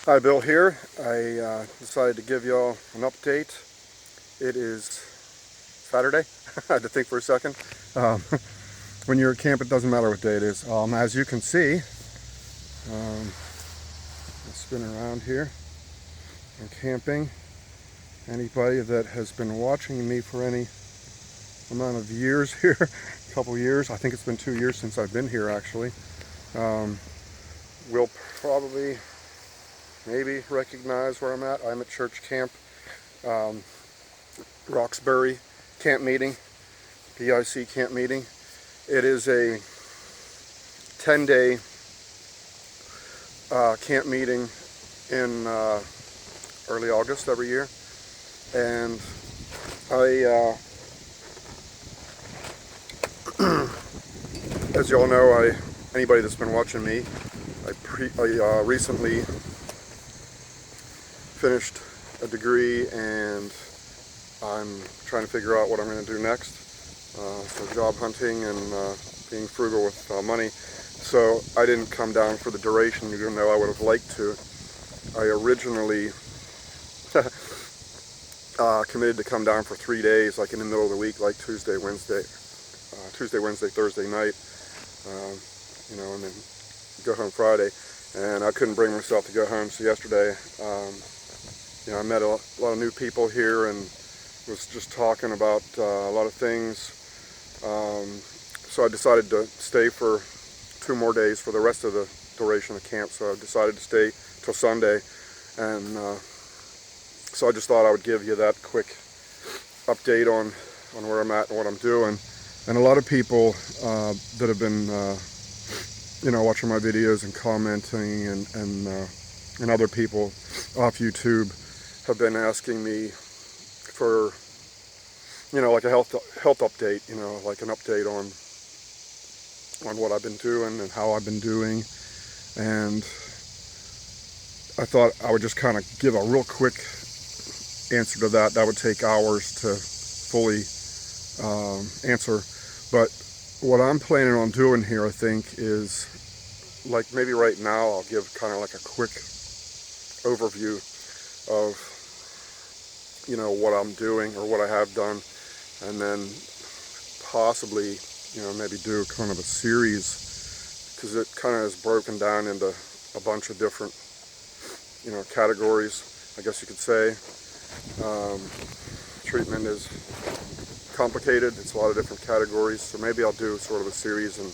Hi, Bill here. I decided to give y'all an update. It is Saturday. I had to think for a second. When you're at camp, it doesn't matter what day it is. As you can see, I'll spin around here. I'm camping. Anybody that has been watching me for any amount of years here, a couple years, I think it's been 2 years since I've been here actually, will probably maybe recognize where I'm at. I'm at church camp, Roxbury camp meeting, BIC camp meeting. It is a 10-day camp meeting in early August every year, and as you all know, anybody that's been watching me, I recently finished a degree, and I'm trying to figure out what I'm going to do next. So job hunting and being frugal with money. So I didn't come down for the duration, even though I would have liked to. I originally committed to come down for 3 days, like in the middle of the week, like Tuesday, Wednesday, Thursday night, and then go home Friday. And I couldn't bring myself to go home, so yesterday, I met a lot of new people here and was just talking about a lot of things. So I decided to stay for 2 more days for the rest of the duration of camp. So I decided to stay till Sunday, and so I just thought I would give you that quick update on where I'm at and what I'm doing. And a lot of people that have been watching my videos and commenting, and other people off YouTube have been asking me for like a health update, like an update on what I've been doing and how I've been doing. And I thought I would just kind of give a real quick answer to that. That would take hours to fully answer. But what I'm planning on doing here, I think, is like maybe right now I'll give kind of like a quick overview of what I'm doing or what I have done, and then possibly maybe do kind of a series, because it kind of is broken down into a bunch of different categories, I guess you could say. Treatment is complicated. It's a lot of different categories, so maybe I'll do sort of a series and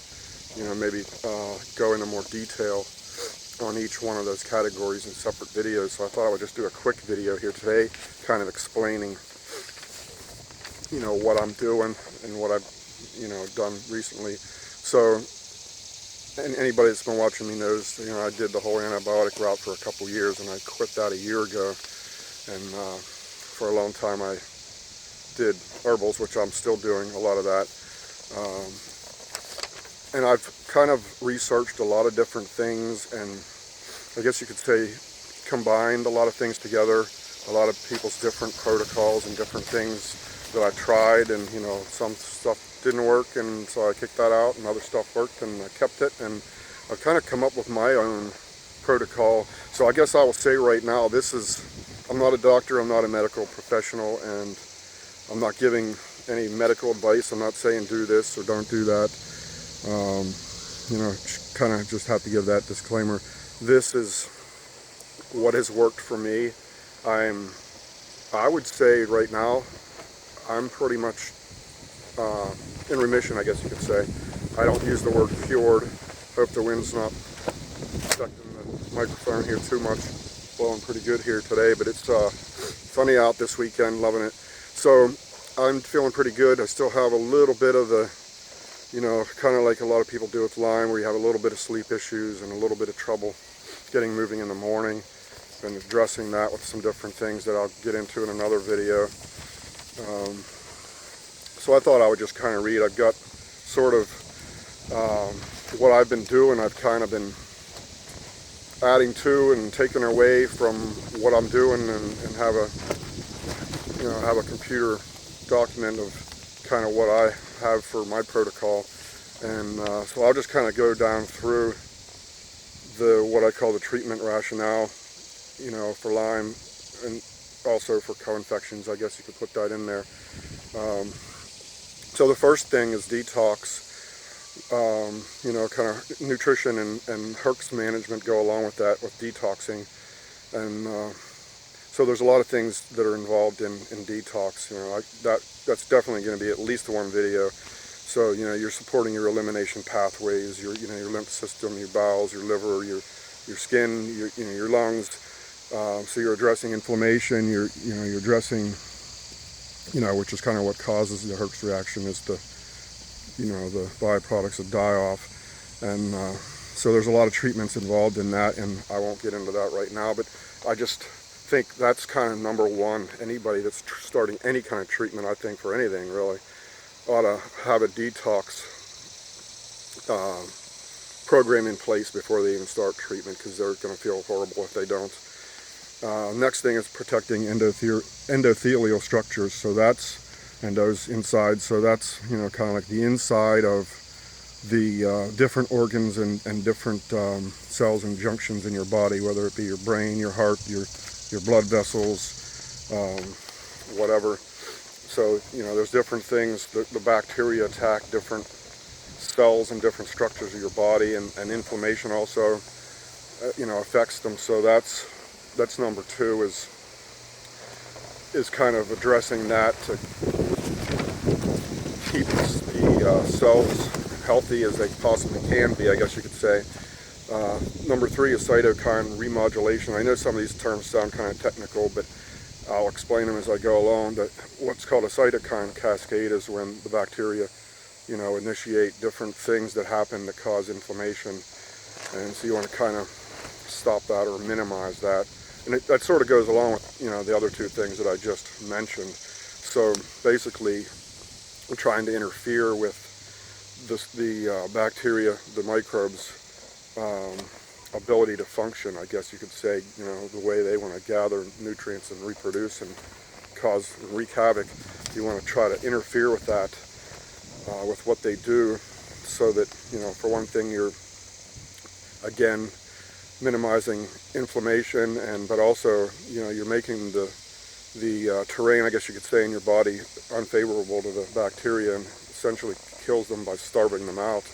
maybe go into more detail on each one of those categories in separate videos. So I thought I would just do a quick video here today, kind of explaining what I'm doing and what I've done recently. So, and anybody that's been watching me knows, I did the whole antibiotic route for a couple years, and I quit that a year ago. And for a long time I did herbals, which I'm still doing a lot of that. And I've kind of researched a lot of different things, and I guess you could say combined a lot of things together, a lot of people's different protocols and different things that I tried, and some stuff didn't work, and so I kicked that out, and other stuff worked, and I kept it, and I've kind of come up with my own protocol. So I guess I will say right now, I'm not a doctor, I'm not a medical professional, and I'm not giving any medical advice. I'm not saying do this or don't do that. Kind of just have to give that disclaimer. This is what has worked for me. I would say right now, I'm pretty much in remission, I guess you could say. I don't use the word cured. Hope the wind's not affecting the microphone here too much. Blowing pretty good here today, but it's sunny out this weekend, loving it. So I'm feeling pretty good. I still have a little bit of the, kind of like a lot of people do with Lyme, where you have a little bit of sleep issues and a little bit of trouble getting moving in the morning. Been addressing that with some different things that I'll get into in another video. So I thought I would just kind of read. I've got sort of what I've been doing. I've kind of been adding to and taking away from what I'm doing, and have a computer document of kind of what I have for my protocol. And so I'll just kind of go down through what I call the treatment rationale, you know, for Lyme, and also for co-infections. I guess you could put that in there. So the first thing is detox. You know, kind of nutrition and herx management go along with that, with detoxing. And so there's a lot of things that are involved in detox. You know, that's definitely going to be at least one video. So, you know, you're supporting your elimination pathways, your lymph system, your bowels, your liver, your skin, your lungs. So you're addressing inflammation. You're addressing, which is kind of what causes the herx reaction, is the byproducts of die-off. And so there's a lot of treatments involved in that, and I won't get into that right now, but I just think that's kind of number one. Anybody that's starting any kind of treatment, I think, for anything really, ought to have a detox program in place before they even start treatment, because they're going to feel horrible if they don't. Next thing is protecting endothelial structures. So that's endos, inside. So that's, kind of like the inside of the different organs and different cells and junctions in your body, whether it be your brain, your heart, your blood vessels, whatever. So, there's different things. The bacteria attack different cells and different structures of your body, and inflammation also, affects them. So that's number two, is kind of addressing that to keep the cells healthy as they possibly can be, I guess you could say. Number three is cytokine remodulation. I know some of these terms sound kind of technical, but I'll explain them as I go along. But what's called a cytokine cascade is when the bacteria, initiate different things that happen that cause inflammation. And so you want to kind of stop that or minimize that. And that sort of goes along with, the other two things that I just mentioned. So basically, we're trying to interfere with the bacteria, the microbes' ability to function, I guess you could say, the way they want to gather nutrients and reproduce and wreak havoc. You want to try to interfere with that, with what they do, so that, for one thing, you're, again, minimizing inflammation, but also, you're making the terrain, I guess you could say, in your body unfavorable to the bacteria, and essentially kills them by starving them out.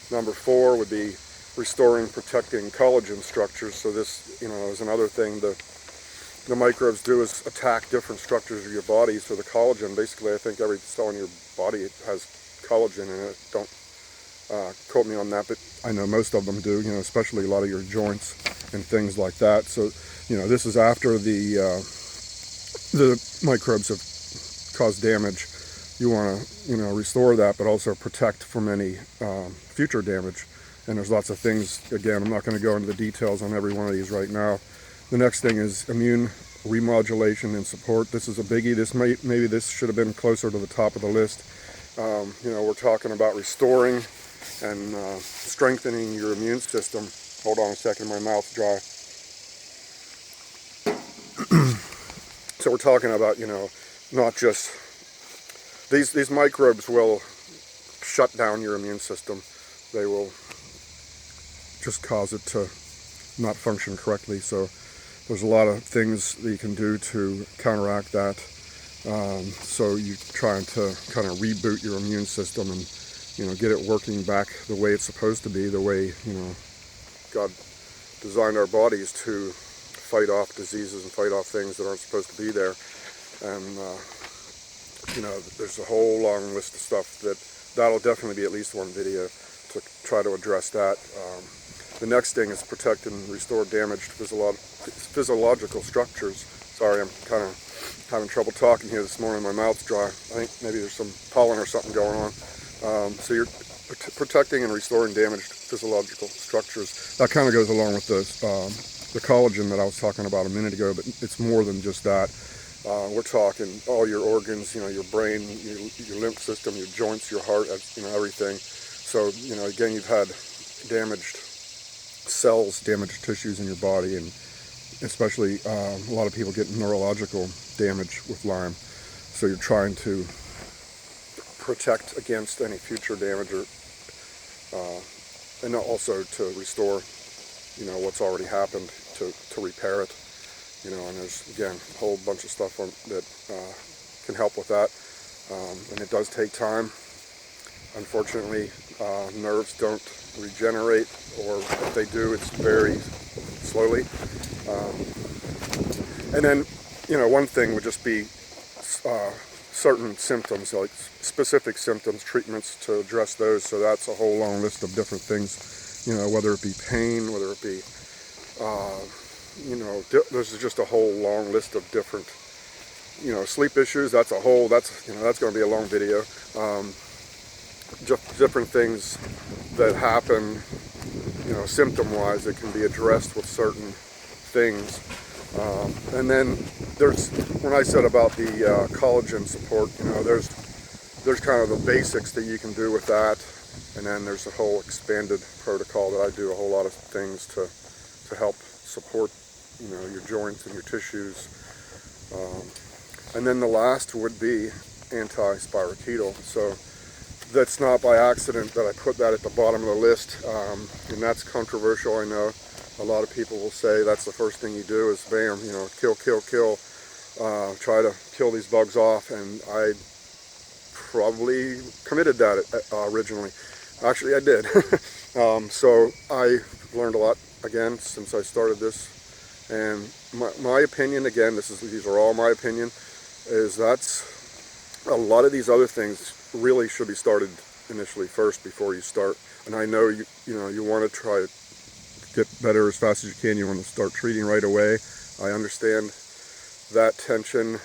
Number four would be restoring, protecting collagen structures. So this, is another thing the microbes do, is attack different structures of your body. So the collagen, basically, I think every cell in your body has collagen in it. Don't quote me on that, but I know most of them do, especially a lot of your joints and things like that. So, this is after the microbes have caused damage. You want to, restore that, but also protect from any future damage. And there's lots of things. Again, I'm not going to go into the details on every one of these right now. The next thing is immune remodulation and support. This is a biggie. Maybe this should have been closer to the top of the list. We're talking about restoring and strengthening your immune system. Hold on a second, my mouth's dry. So we're talking about, not just these microbes will shut down your immune system. They will just cause it to not function correctly. So there's a lot of things that you can do to counteract that. So you're trying to kind of reboot your immune system and, get it working back the way it's supposed to be, the way, God designed our bodies to fight off diseases and fight off things that aren't supposed to be there. And, there's a whole long list of stuff that'll definitely be at least one video to try to address that. The next thing is protect and restore damaged physiological structures. Sorry, I'm kind of having trouble talking here this morning. My mouth's dry. I think maybe there's some pollen or something going on. So you're protecting and restoring damaged physiological structures. That kind of goes along with the collagen that I was talking about a minute ago, but it's more than just that. We're talking all your organs, your brain, your lymph system, your joints, your heart, everything. So, again, you've had damaged cells, damaged tissues in your body, and especially a lot of people get neurological damage with Lyme. So you're trying to protect against any future damage, and also to restore what's already happened to repair it. And there's, again, a whole bunch of stuff that can help with that. And it does take time. Unfortunately, nerves don't regenerate, or if they do, it's very slowly. And then, one thing would just be certain symptoms, like specific symptoms, treatments to address those. So that's a whole long list of different things, whether it be pain, whether it be, there's just a whole long list of different, sleep issues. That's going to be a long video. Just different things that happen, symptom-wise, that can be addressed with certain things. And then when I said about the collagen support, there's kind of the basics that you can do with that, and then there's a whole expanded protocol that I do a whole lot of things to help support, your joints and your tissues. And then the last would be anti-spirochetal. So that's not by accident that I put that at the bottom of the list, and that's controversial, I know. A lot of people will say that's the first thing you do is bam, kill, try to kill these bugs off, and I probably committed that originally. Actually, I did. So I learned a lot, again, since I started this, and my opinion, again, these are all my opinion, is that's a lot of these other things really should be started initially first before you start. And I know you want to try to get better as fast as you can. You want to start treating right away. I understand that tension.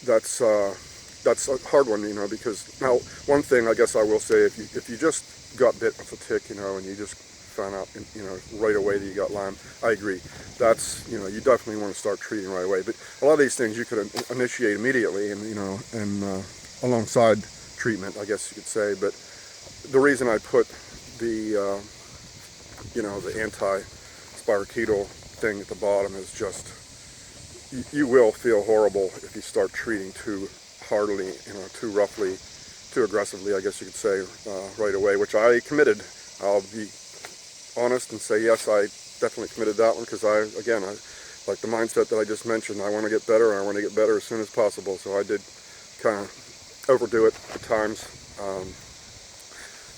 That's a hard one. Because now one thing I guess I will say, if you just got bit with a tick, and you just found out, right away that you got Lyme, I agree. That's, you definitely want to start treating right away. But a lot of these things you could initiate immediately, and alongside treatment, I guess you could say. But the reason I put the the anti-spirochetal thing at the bottom is just, you will feel horrible if you start treating too hardly, too roughly, too aggressively, I guess you could say, right away, which I committed. I'll be honest and say, yes, I definitely committed that one, because I like the mindset that I just mentioned. I want to get better, and I want to get better as soon as possible. So I did kind of overdo it at times,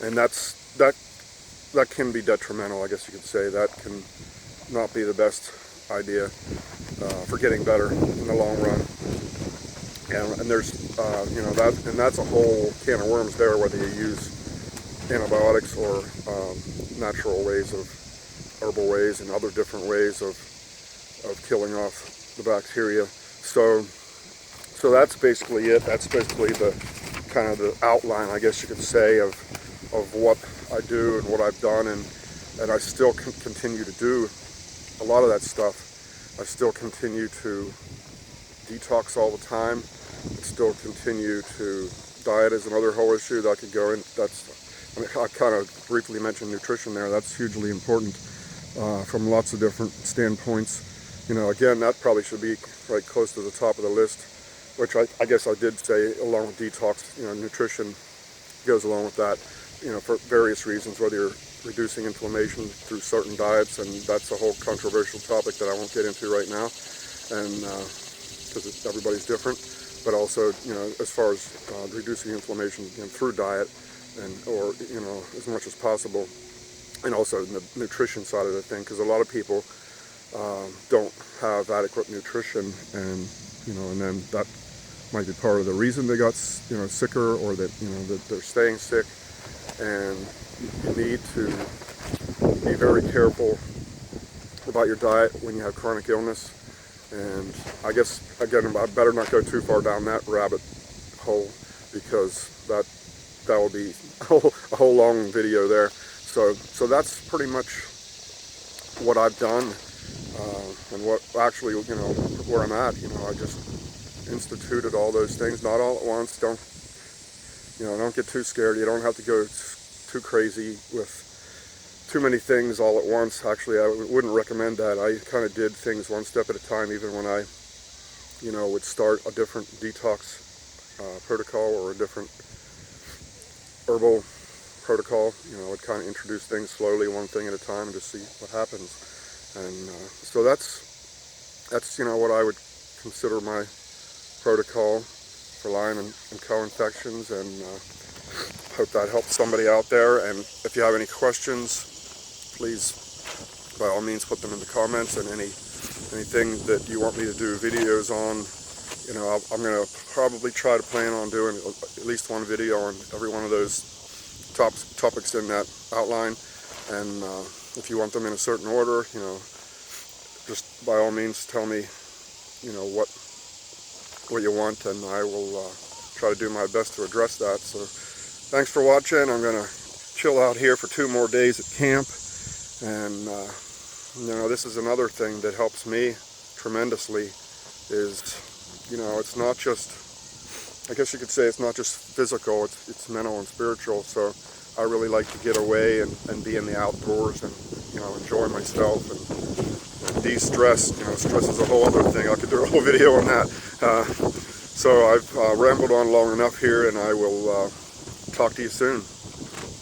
and that can be detrimental, I guess you could say. That can not be the best idea for getting better in the long run. And there's that's a whole can of worms there, whether you use antibiotics or natural ways of herbal ways and other different ways of killing off the bacteria. So that's basically it. That's basically the kind of the outline, I guess you could say, of what I do and what I've done, and I still continue to do a lot of that stuff. I still continue to detox all the time. I still continue to, diet is another whole issue that I could go in. I kind of briefly mentioned nutrition there. That's hugely important from lots of different standpoints. Again, that probably should be right close to the top of the list, which I guess I did say along with detox. Nutrition goes along with that, for various reasons, whether you're reducing inflammation through certain diets, and that's a whole controversial topic that I won't get into right now, and because everybody's different, but also, as far as reducing inflammation through diet, or as much as possible, and also the nutrition side of the thing, because a lot of people don't have adequate nutrition, and and then that might be part of the reason they got sicker, or that that they're staying sick. And you need to be very careful about your diet when you have chronic illness. And I guess, again, I better not go too far down that rabbit hole, because that will be a whole long video there. So that's pretty much what I've done, and what actually, where I'm at. I just instituted all those things, not all at once. Don't get too scared. You don't have to go too crazy with too many things all at once. Actually, I wouldn't recommend that. I kind of did things one step at a time, even when I, would start a different detox protocol or a different protocol. I'd kind of introduce things slowly, one thing at a time, and just see what happens. And so that's what I would consider my protocol for Lyme and co-infections, and hope that helps somebody out there. And if you have any questions, please by all means put them in the comments, and anything that you want me to do videos on. I'm going to probably try to plan on doing at least one video on every one of those topics in that outline. And if you want them in a certain order, just by all means tell me, what you want, and I will try to do my best to address that. So thanks for watching. I'm going to chill out here for 2 more days at camp, and this is another thing that helps me tremendously. Is it's not just, I guess you could say it's not just physical, it's mental and spiritual. So I really like to get away and be in the outdoors and enjoy myself and de-stress. Stress is a whole other thing. I could do a whole video on that. So I've rambled on long enough here, and I will talk to you soon.